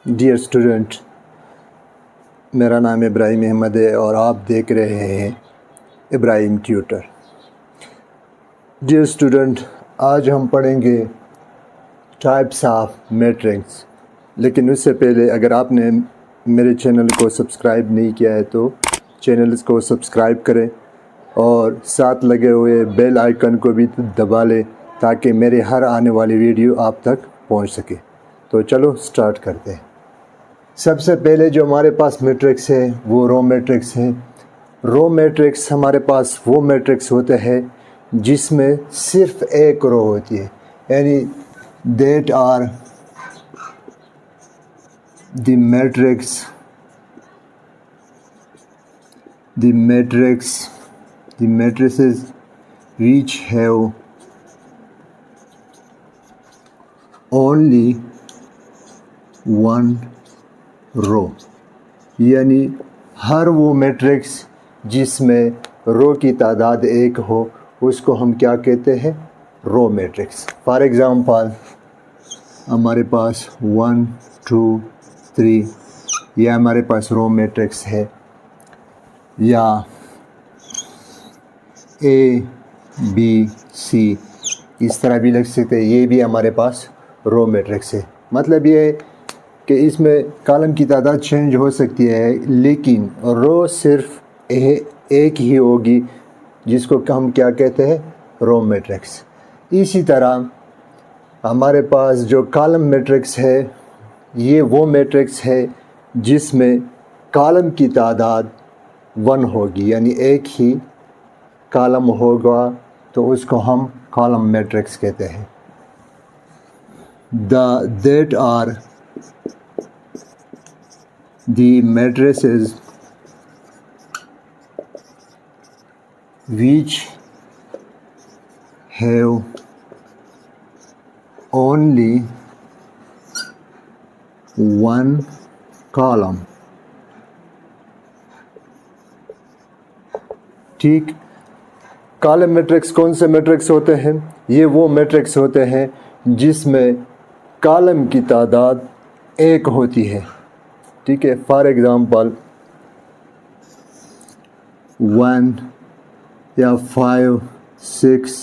Dear student, میرا نام ابراہیم احمد ہے اور آپ دیکھ رہے ہیں ابراہیم ٹیوٹر۔ ڈیئر اسٹوڈنٹ، آج ہم پڑھیں گے ٹائپس آف میٹرکس، لیکن اس سے پہلے اگر آپ نے میرے چینل کو سبسکرائب نہیں کیا ہے تو چینل کو سبسکرائب کریں اور ساتھ لگے ہوئے بیل آئیکن کو بھی دبا لیں تاکہ میرے ہر آنے والی ویڈیو آپ تک پہنچ سکے۔ تو چلو سٹارٹ کرتے ہیں۔ سب سے پہلے جو ہمارے پاس میٹرکس ہے وہ رو میٹرکس ہے۔ رو میٹرکس ہمارے پاس وہ میٹرکس ہوتے ہیں جس میں صرف ایک رو ہوتی ہے، یعنی that are the matrices which have only one row, یعنی ہر وہ میٹرکس جس میں رو کی تعداد ایک ہو اس کو ہم کیا کہتے ہیں؟ Row matrix. فار ایگزامپل ہمارے پاس 1 2 3 یہ ہمارے پاس رو میٹرکس ہے، یا ABC اس طرح بھی لکھ سکتے ہیں، یہ بھی ہمارے پاس رو میٹرکس ہے۔ مطلب یہ ہے کہ اس میں کالم کی تعداد چینج ہو سکتی ہے لیکن رو صرف ایک ہی ہوگی، جس کو ہم کیا کہتے ہیں؟ Row matrix. اسی طرح ہمارے پاس جو کالم میٹرکس ہے یہ وہ میٹرکس ہے جس میں کالم کی تعداد 1 ہوگی، یعنی ایک ہی کالم ہوگا تو اس کو ہم کالم میٹرکس کہتے ہیں۔ That are the matrices which have only one column۔ ٹھیک، کالم میٹرکس کون سے میٹرکس ہوتے ہیں؟ یہ وہ میٹرکس ہوتے ہیں جس میں کالم کی تعداد ایک ہوتی ہے۔ ٹھیک ہے، فار ایگزامپل 1 یا 5 6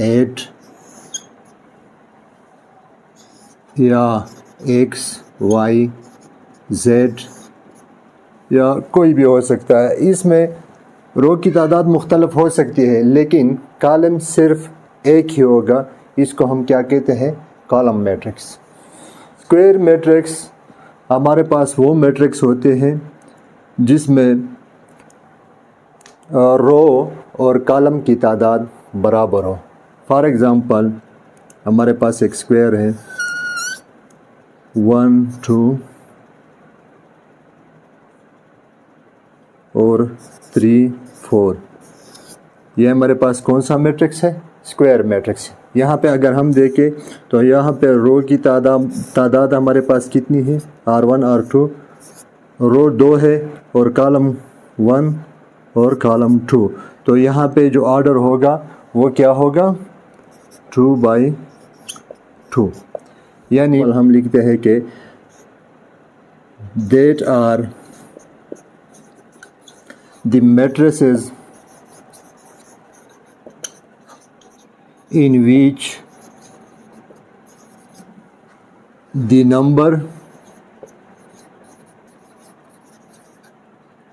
8 یا X Y Z یا کوئی بھی ہو سکتا ہے۔ اس میں رو کی تعداد مختلف ہو سکتی ہے لیکن کالم صرف ایک ہی ہوگا، اس کو ہم کیا کہتے ہیں؟ Column matrix. اسکوائر میٹرکس ہمارے پاس وہ میٹرکس ہوتے ہیں جس میں رو اور کالم کی تعداد برابر ہو۔ فار ایگزامپل ہمارے پاس ایک اسکوائر ہے 1 2 اور 3 4، یہ ہمارے پاس کون سا میٹرکس ہے؟ Square matrix. یہاں پہ اگر ہم دیکھیں تو یہاں پہ رو کی تعداد ہمارے پاس کتنی ہے؟ R1 R2، رو 2 ہے اور کالم 1 اور کالم 2، تو یہاں پہ جو آرڈر ہوگا وہ کیا ہوگا؟ 2/2، یعنی ہم لکھتے ہیں کہ that are the matrices in which the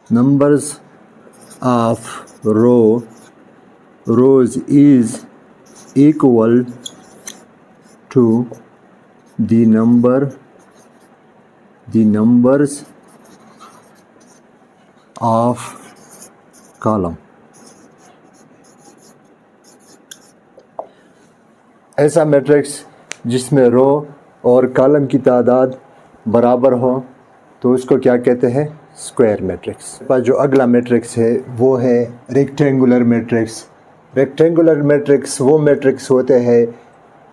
numbers of rows is equal to the numbers of column. ایسا میٹرکس جس میں رو اور کالم کی تعداد برابر ہو تو اس کو کیا کہتے ہیں؟ Square matrix. جو اگلا میٹرکس ہے وہ ہے ریکٹینگولر میٹرکس۔ ریکٹینگولر میٹرکس وہ میٹرکس ہوتے ہیں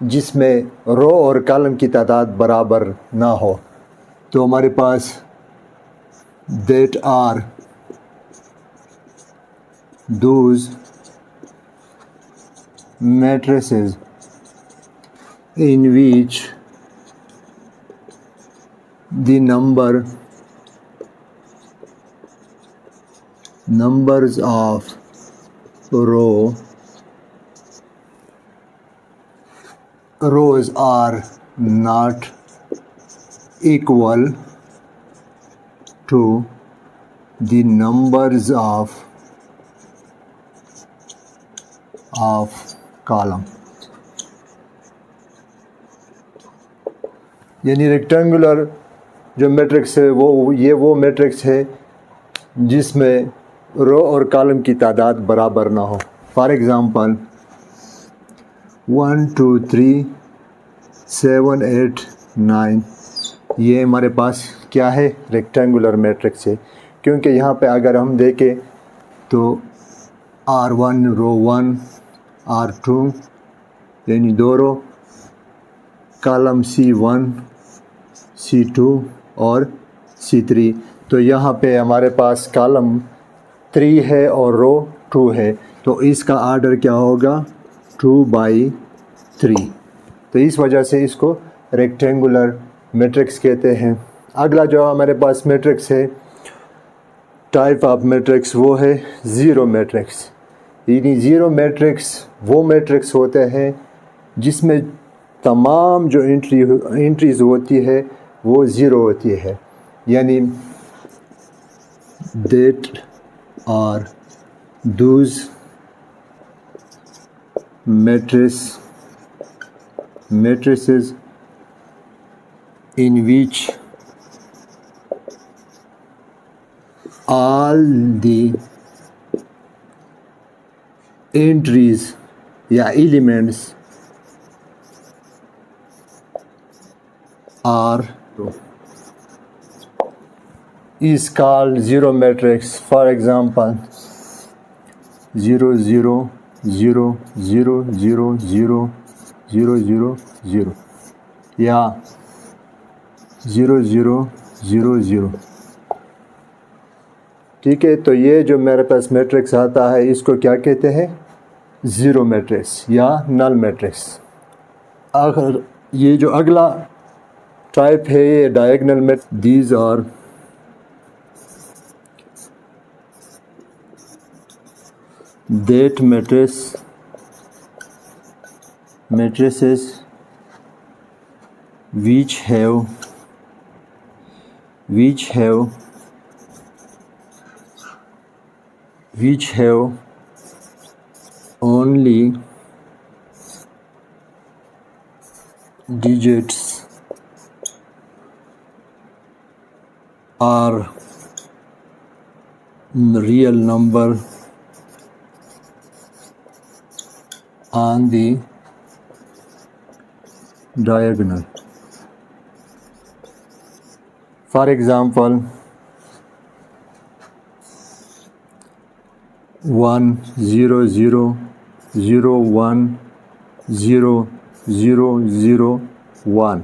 جس میں رو اور کالم کی تعداد برابر نہ ہو، تو ہمارے پاس that are those matrices in which the numbers of rows are not equal to the numbers of column. یعنی ریکٹینگولر جو میٹرکس ہے وہ میٹرکس ہے جس میں رو اور کالم کی تعداد برابر نہ ہو. فار ایگزامپل 1 2 3 7 8 9 یہ ہمارے پاس کیا ہے؟ ریکٹینگولر میٹرکس ہے. کیونکہ یہاں پہ اگر ہم دیکھیں تو R1 رو 1 R2 یعنی 2 رو، کالم C1 C2 اور C3. تو یہاں پہ ہمارے پاس کالم 3 ہے اور رو 2 ہے، تو اس کا آرڈر کیا ہوگا؟ 2/3. تو اس وجہ سے اس کو ریکٹینگولر میٹرکس کہتے ہیں. اگلا جو ہمارے پاس میٹرکس ہے، ٹائپ آف میٹرکس، وہ ہے زیرو میٹرکس. یعنی زیرو میٹرکس وہ میٹرکس ہوتے ہیں جس میں تمام جو انٹریز ہوتی ہے وہ زیرو ہوتی ہے. یعنی that are those matrices in which all the entries یا elements are is called zero matrix. For example 0 0 0 0 0 0 0 0 0 یا 0 0 0 0. ٹھیک ہے، تو یہ جو میرے پاس میٹرکس آتا ہے اس کو کیا کہتے ہیں؟ زیرو میٹرکس یا نل میٹرکس. آخر یہ جو اگلا ٹائپ ہے یہ diagonal matrix. These are that matrices which have only digits or real number on the diagonal. For example 1 0 0 0 1 0 0 0 1.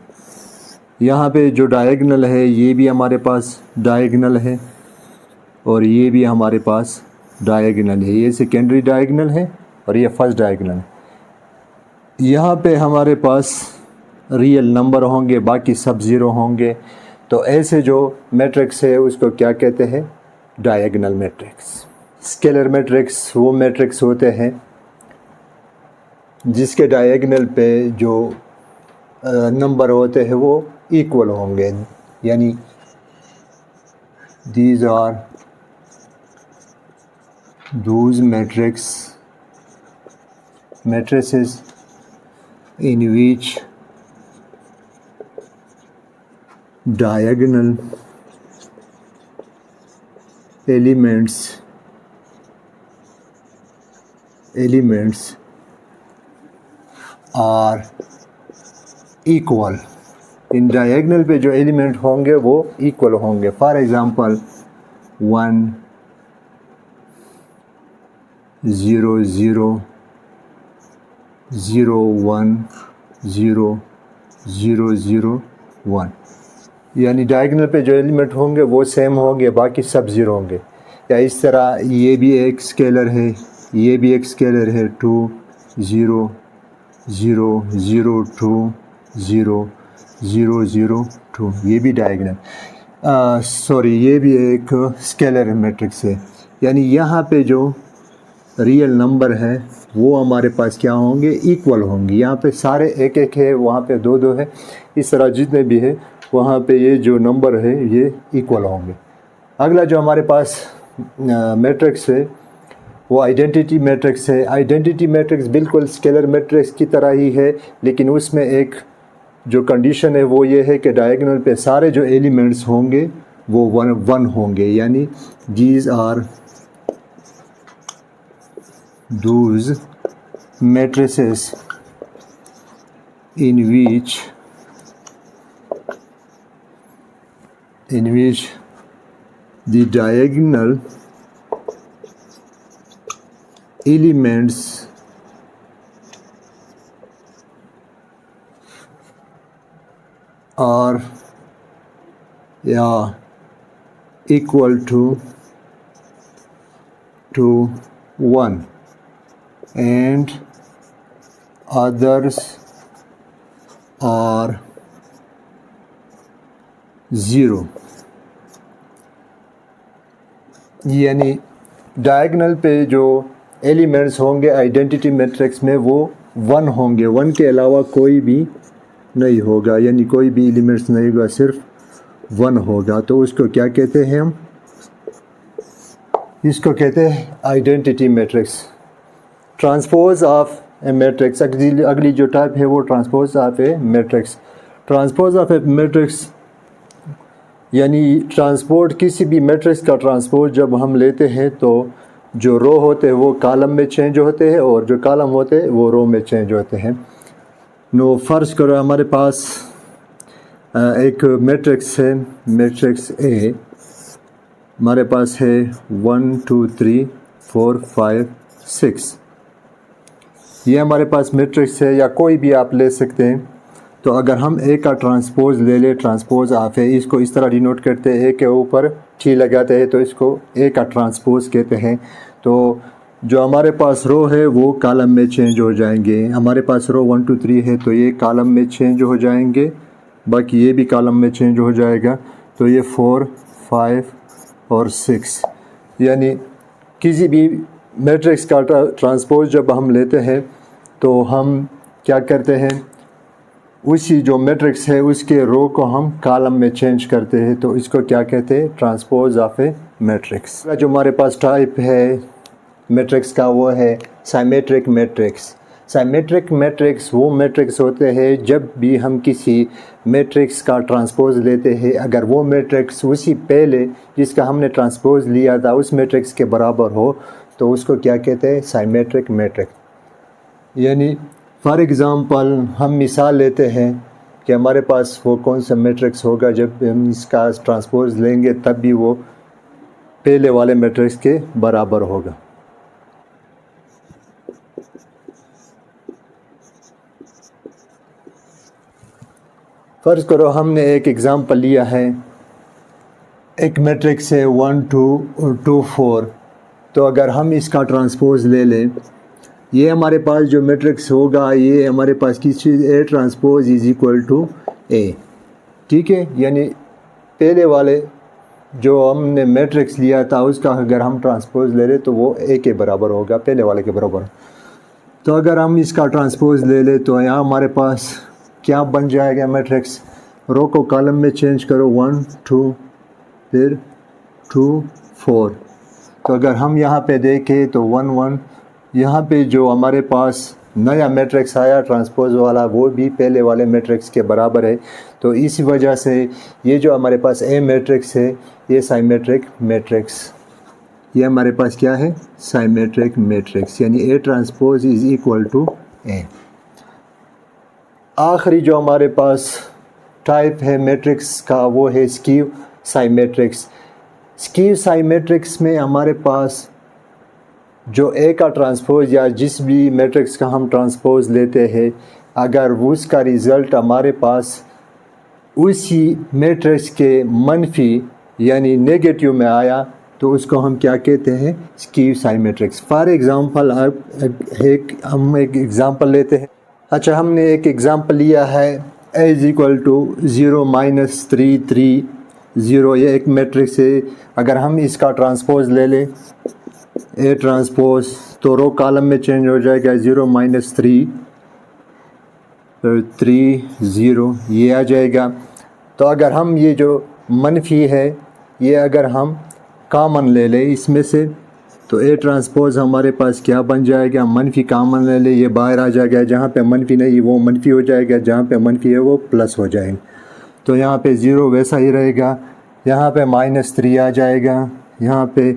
یہاں پہ جو ڈائیگنل ہے یہ بھی ہمارے پاس ڈائیگنل ہے اور یہ بھی ہمارے پاس ڈائیگنل ہے. یہ سیکنڈری ڈائیگنل ہے اور یہ فرسٹ ڈائیگنل ہے. یہاں پہ ہمارے پاس ریئل نمبر ہوں گے، باقی سب زیرو ہوں گے. تو ایسے جو میٹرکس ہے اس کو کیا کہتے ہیں؟ ڈائیگنل میٹرکس. اسکیلر میٹرکس وہ میٹرکس ہوتے ہیں جس کے ڈائیگنل پہ جو نمبر ہوتے ہیں وہ ایکول ہوں گے. یعنی these are those matrices in which diagonal elements are equal. ان ڈائیگنل پہ جو ایلیمنٹ ہوں گے وہ ایکول ہوں گے. For example 1 0 0 0 1 0 0 0 1. یعنی ڈائیگنل پہ جو ایلیمنٹ ہوں گے وہ سیم ہوں گے، باقی سب زیرو ہوں گے. یا اس طرح یہ بھی ایک اسکیلر ہے، یہ بھی ایک اسکیلر ہے 2 0 0 0 2 0 0 0 2 یہ بھی ڈائیگنل یہ بھی ایک اسکیلر میٹرکس ہے، یعنی یہاں پہ جو ریئل نمبر ہے وہ ہمارے پاس کیا ہوں گے، ایکول ہوں گے. یہاں پہ سارے ایک ایک ہے، وہاں پہ دو دو ہے، اس طرح جتنے بھی ہے وہاں پہ یہ جو نمبر ہے یہ ایکول ہوں گے. اگلا جو ہمارے پاس میٹرکس ہے وہ آئیڈینٹی میٹرکس ہے. آئیڈینٹی میٹرکس بالکل اسکیلر میٹرکس کی طرح ہی ہے، لیکن اس میں ایک جو کنڈیشن ہے وہ یہ ہے کہ ڈائیگنل پہ سارے جو ایلیمنٹس ہوں گے وہ ون ہوں گے، یعنی these are those matrices in which the diagonal elements are equal to 1 and others are 0. یعنی ڈائیگنل پہ جو ایلیمنٹس ہوں گے آئیڈینٹی میٹرکس میں وہ 1 ہوں گے، 1 کے علاوہ کوئی بھی نہیں ہوگا، یعنی کوئی بھی ایلیمنٹس نہیں ہوگا، صرف 1 ہوگا. تو اس کو کیا کہتے ہیں ہم؟ اس کو کہتے ہیں identity matrix. Transpose of a matrix, اگلی جو ٹائپ ہے وہ transpose of a matrix. Transpose of a matrix یعنی ٹرانسپورٹ کسی بھی میٹرکس کا ٹرانسپورٹ جب ہم لیتے ہیں تو جو رو ہوتے ہیں وہ کالم میں چینج ہوتے ہیں اور جو کالم ہوتے ہیں وہ رو میں چینج ہوتے ہیں. فرض کرو ہمارے پاس ایک میٹرکس ہے، میٹرکس اے ہمارے پاس ہے 1 2 3 4 5 6. یہ ہمارے پاس میٹرکس ہے، یا کوئی بھی آپ لے سکتے ہیں. تو اگر ہم اے کا ٹرانسپوز لے لیں، ٹرانسپوز آف اے، اس کو اس طرح ڈینوٹ کرتے ہیں، اے کے اوپر ٹی لگاتے ہیں تو اس کو اے کا ٹرانسپوز کہتے ہیں. تو جو ہمارے پاس رو ہے وہ کالم میں چینج ہو جائیں گے. ہمارے پاس رو 1 2 3 ہے تو یہ کالم میں چینج ہو جائیں گے، باقی یہ بھی کالم میں چینج ہو جائے گا. تو یہ 4 5 اور 6، یعنی کسی بھی میٹرکس کا ٹرانسپوز جب ہم لیتے ہیں تو ہم کیا کرتے ہیں، اسی جو میٹرکس ہے اس کے رو کو ہم کالم میں چینج کرتے ہیں. تو اس کو کیا کہتے ہیں؟ Transpose of a matrix. جو ہمارے پاس ٹائپ ہے میٹرکس کا وہ ہے سائمیٹرک میٹرکس. سائمیٹرک میٹرکس وہ میٹرکس ہوتے ہیں جب بھی ہم کسی میٹرکس کا ٹرانسپوز لیتے ہیں، اگر وہ میٹرکس اسی پہلے جس کا ہم نے ٹرانسپوز لیا تھا اس میٹرکس کے برابر ہو تو اس کو کیا کہتے ہیں؟ سائمیٹرک میٹرکس. یعنی فار ایگزامپل ہم مثال لیتے ہیں کہ ہمارے پاس وہ کون سا میٹرکس ہوگا جب ہم اس کا ٹرانسپوز لیں گے تب بھی وہ پہلے والے میٹرکس کے برابر ہوگا. فرض کرو ہم نے ایک ایگزامپل لیا ہے، ایک میٹرکس ہے 1 2 2 4. تو اگر ہم اس کا ٹرانسپوز لے لیں، یہ ہمارے پاس جو میٹرکس ہوگا یہ ہمارے پاس کس چیز A transpose is equal to A. ٹھیک ہے، یعنی پہلے والے جو ہم نے میٹرکس لیا تھا اس کا اگر ہم ٹرانسپوز لے لیں تو وہ اے کے برابر ہوگا، پہلے والے کے برابر. تو اگر ہم اس کا ٹرانسپوز لے لیں تو یہاں ہمارے پاس کیا بن جائے گا میٹرکس؟ رو کو کالم میں چینج کرو، 1 2 پھر 2 4. تو اگر ہم یہاں پہ دیکھیں تو 1 1، یہاں پہ جو ہمارے پاس نیا میٹرکس آیا ٹرانسپوز والا وہ بھی پہلے والے میٹرکس کے برابر ہے. تو اسی وجہ سے یہ جو ہمارے پاس اے میٹرکس ہے یہ سائمیٹرک میٹرکس، یہ ہمارے پاس کیا ہے؟ سائمیٹرک میٹرکس، یعنی A transpose is equal to A. آخری جو ہمارے پاس ٹائپ ہے میٹرکس کا وہ ہے اسکیو سائمیٹرکس. اسکیو سائمیٹرکس میں ہمارے پاس جو اے کا ٹرانسپوز یا جس بھی میٹرکس کا ہم ٹرانسپوز لیتے ہیں اگر اس کا ریزلٹ ہمارے پاس اسی میٹرکس کے منفی یعنی نیگیٹیو میں آیا تو اس کو ہم کیا کہتے ہیں؟ اسکیو سائمیٹرکس. فار ایگزامپل ہم ایک ایگزامپل لیتے ہیں. اچھا، ہم نے ایک ایگزامپل لیا ہے A از اکول ٹو 0 - 3 3 0، یہ ایک میٹرکس ہے. اگر ہم اس کا ٹرانسپوز لے لیں A ٹرانسپوز، تو رو کالم میں چینج ہو جائے گا 0 - 3 3 0، یہ آ جائے گا. تو اگر ہم یہ جو منفی ہے یہ اگر ہم کامن لے لیں اس میں سے، تو A ٹرانسپوز ہمارے پاس کیا بن جائے گا، منفی کامن لے لیں، یہ باہر آ جائے گا. جہاں پہ منفی نہیں وہ منفی ہو جائے گا، جہاں پہ منفی ہے وہ پلس ہو جائے گا. تو یہاں پہ 0 ویسا ہی رہے گا، یہاں پہ -3 آ جائے گا، یہاں پہ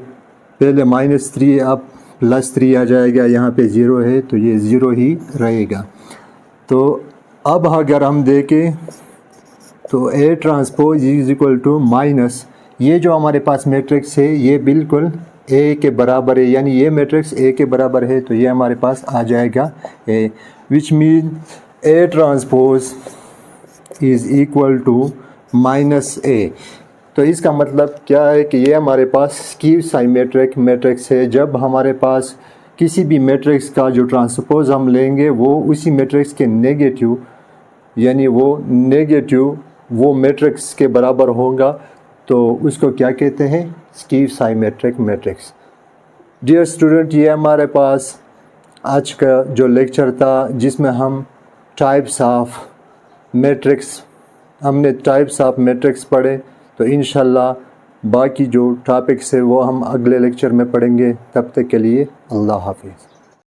پہلے -3 اب +3 آ جائے گا، یہاں پہ 0 ہے تو یہ 0 ہی رہے گا. تو اب اگر ہم دیکھیں تو A transpose is equal to minus, یہ جو ہمارے پاس میٹرکس ہے یہ بالکل A کے برابر ہے، یعنی یہ میٹرکس A کے برابر ہے تو یہ ہمارے پاس آ جائے گا A، which mean A transpose is equal to -A. تو اس کا مطلب کیا ہے کہ یہ ہمارے پاس سکیو سائمیٹرک میٹرکس ہے. جب ہمارے پاس کسی بھی میٹرکس کا جو ٹرانسپوز ہم لیں گے وہ اسی میٹرکس کے نیگیٹیو، یعنی وہ میٹرکس کے برابر ہوگا، تو اس کو کیا کہتے ہیں، سکیو سائمیٹرک میٹرکس. ڈیئر اسٹوڈنٹ، یہ ہمارے پاس آج کا جو لیکچر تھا جس میں ہم ٹائپس آف میٹرکس پڑھے. تو انشاءاللہ باقی جو ٹاپکس ہے وہ ہم اگلے لیکچر میں پڑھیں گے. تب تک کے لیے اللہ حافظ.